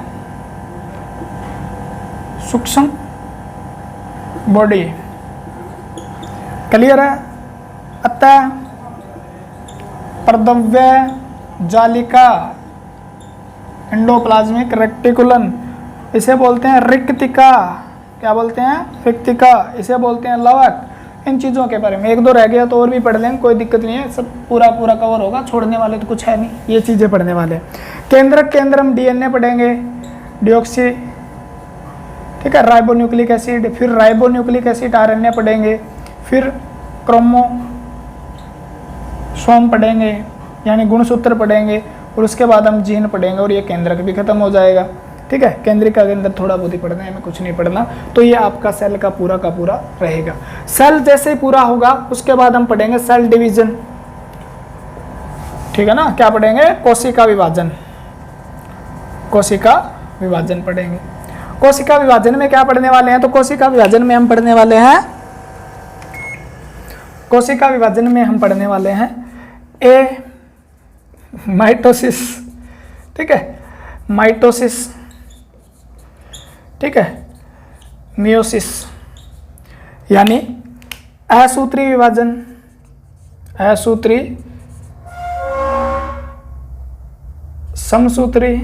S1: सूक्ष्म बॉडी, क्लियर है। अतः प्रद्रव्य जालिका, एंडोप्लाज्मिक रेक्टिकुलम, इसे बोलते हैं रिक्तिका, क्या बोलते हैं, रिक्तिका, इसे बोलते हैं लवक। इन चीज़ों के बारे में एक दो रह गया तो और भी पढ़ लेंगे, कोई दिक्कत नहीं है, सब पूरा पूरा कवर होगा, छोड़ने वाले तो कुछ है नहीं, ये चीज़ें पढ़ने वाले हैं। केंद्रक केंद्र हम डीएनए पढ़ेंगे, डिऑक्सी, ठीक है, राइबोन्यूक्लिक एसिड, फिर राइबोन्यूक्लिक एसिड आरएनए पढ़ेंगे, फिर क्रोमोसोम पढ़ेंगे, यानी गुणसूत्र पढ़ेंगे, और उसके बाद हम जीन पढ़ेंगे, और ये केंद्रक भी खत्म हो जाएगा, ठीक है। केंद्रिका के अंदर थोड़ा बहुत ही पढ़ना है, हमें कुछ नहीं पढ़ना। तो ये आपका सेल का पूरा रहेगा। सेल जैसे ही पूरा होगा उसके बाद हम पढ़ेंगे सेल डिवीजन, ठीक है ना। क्या पढ़ेंगे, कोशिका विभाजन, कोशिका विभाजन पढ़ेंगे। कोशिका विभाजन में क्या पढ़ने वाले हैं, तो कोशिका विभाजन में हम पढ़ने वाले हैं, कोशिका विभाजन में हम पढ़ने वाले हैं ए माइटोसिस, ठीक है, माइटोसिस, ठीक है, मियोसिस, यानी असूत्री विभाजन, असूत्री, समसूत्री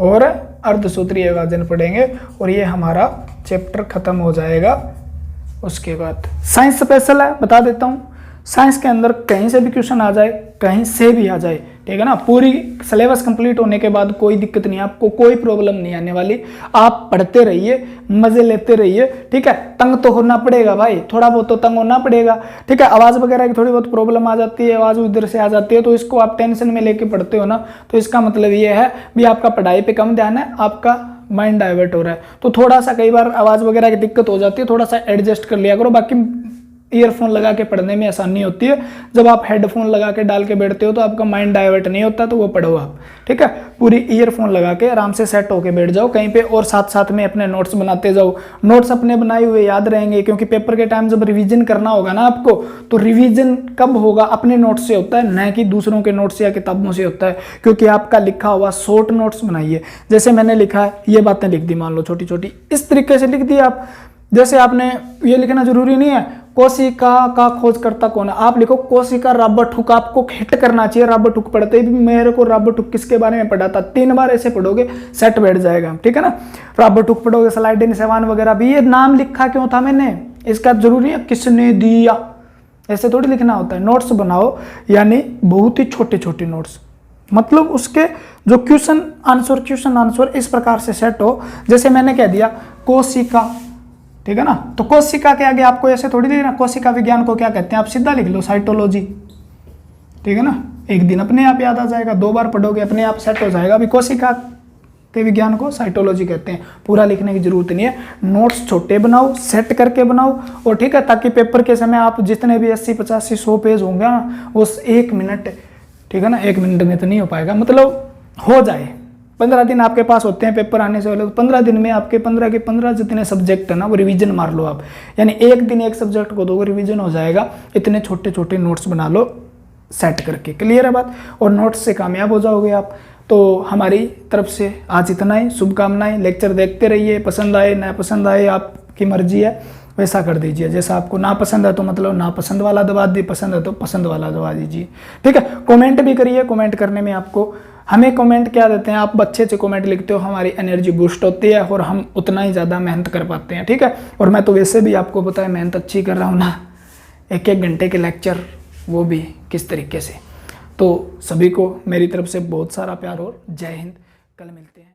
S1: और अर्धसूत्री विभाजन पढ़ेंगे, और ये हमारा चैप्टर खत्म हो जाएगा। उसके बाद साइंस स्पेशल है, बता देता हूँ, साइंस के अंदर कहीं से भी क्वेश्चन आ जाए, कहीं से भी आ जाए, ठीक है ना। पूरी सिलेबस कंप्लीट होने के बाद कोई दिक्कत नहीं, आपको कोई प्रॉब्लम नहीं आने वाली। आप पढ़ते रहिए, मजे लेते रहिए, ठीक है। तंग तो होना पड़ेगा भाई, थोड़ा बहुत तो तंग होना पड़ेगा, ठीक है। आवाज़ वगैरह की थोड़ी बहुत प्रॉब्लम आ जाती है, आवाज़ उधर से आ जाती है, तो इसको आप टेंशन में लेके पढ़ते हो ना, तो इसका मतलब ये है भी आपका पढ़ाई पे कम ध्यान है, आपका माइंड डाइवर्ट हो रहा है। तो थोड़ा सा कई बार आवाज़ वगैरह की दिक्कत हो जाती है, थोड़ा सा एडजस्ट कर लिया करो। बाकी ईयरफोन लगा के पढ़ने में आसानी होती है, जब आप हेडफोन लगा के डाल के बैठते हो तो आपका माइंड डाइवर्ट नहीं होता, तो वो पढ़ो आप, ठीक है। पूरी ईयरफोन लगा के आराम से सेट होके बैठ जाओ कहीं पे, और साथ साथ में अपने नोट्स बनाते जाओ। नोट्स अपने बनाए हुए याद रहेंगे, क्योंकि पेपर के टाइम जब रिवीजन करना होगा ना आपको, तो रिवीजन कब होगा, अपने नोट्स से होता है, न कि दूसरों के नोट्स या किताबों से होता है। क्योंकि आपका लिखा हुआ शॉर्ट नोट्स बनाइए, जैसे मैंने लिखा है, ये बातें लिख दी, मान लो छोटी छोटी, इस तरीके से लिख दी आप। जैसे आपने ये लिखना जरूरी नहीं है कोशिका का खोजकर्ता कौन है, आप लिखो कोशिका रॉबर्ट हुक, आपको हिट करना चाहिए। रॉबर्ट हुक पढ़ते भी मेरे को रॉबर्ट हुक किसके बारे में पढ़ा था, 3 बार ऐसे पढ़ोगे सेट बैठ जाएगा, ठीक है ना। रॉबर्ट हुक पढ़ोगे, स्लाइडेन सेवान वगैरह भी, ये नाम लिखा क्यों था मैंने, इसका जरूरी है किसने दिया, ऐसे थोड़ी लिखना होता है। नोट्स बनाओ, यानी बहुत ही छोटे छोटे नोट्स, मतलब उसके जो क्वेश्चन आंसर इस प्रकार से सेट हो। जैसे मैंने कह दिया कोशिका, ठीक है ना, तो कोशिका के आगे आपको ऐसे थोड़ी लिखना, कोशिका विज्ञान को क्या कहते हैं, आप सीधा लिख लो साइटोलॉजी, ठीक है ना। एक दिन अपने आप याद आ जाएगा, 2 बार पढ़ोगे अपने आप सेट हो जाएगा। अभी कोशिका के विज्ञान को साइटोलॉजी कहते हैं, पूरा लिखने की जरूरत नहीं है। नोट्स छोटे बनाओ, सेट करके बनाओ, और ठीक है, ताकि पेपर के समय आप जितने भी 80, 85, 100 पेज होंगे ना, वो 1 मिनट, ठीक है ना, 1 मिनट में तो नहीं हो पाएगा, मतलब हो जाए। 15 दिन आपके पास होते हैं पेपर आने से पहले, तो 15 दिन में आपके 15 के 15 जितने सब्जेक्ट है ना, वो रिवीजन मार लो आप, यानी एक दिन एक सब्जेक्ट को दोगे, रिवीजन हो जाएगा। इतने छोटे छोटे नोट्स बना लो सेट करके, क्लियर है बात, और नोट्स से कामयाब हो जाओगे आप। तो हमारी तरफ से आज इतना ही, शुभकामनाएं। लेक्चर देखते रहिए, पसंद आए ना पसंद आए आपकी मर्जी है, वैसा कर दीजिए। जैसा आपको ना पसंद है तो मतलब ना पसंद वाला दबा दीजिए, पसंद है तो पसंद वाला दबा दीजिए, ठीक है। कमेंट भी करिए, कमेंट करने में आपको, हमें कमेंट क्या देते हैं, आप अच्छे अच्छे कमेंट लिखते हो, हमारी एनर्जी बूस्ट होती है और हम उतना ही ज़्यादा मेहनत कर पाते हैं, ठीक है। और मैं तो वैसे भी आपको पता है मेहनत अच्छी कर रहा हूँ ना, 1-1 घंटे के लेक्चर, वो भी किस तरीके से। तो सभी को मेरी तरफ से बहुत सारा प्यार और जय हिंद। कल मिलते हैं।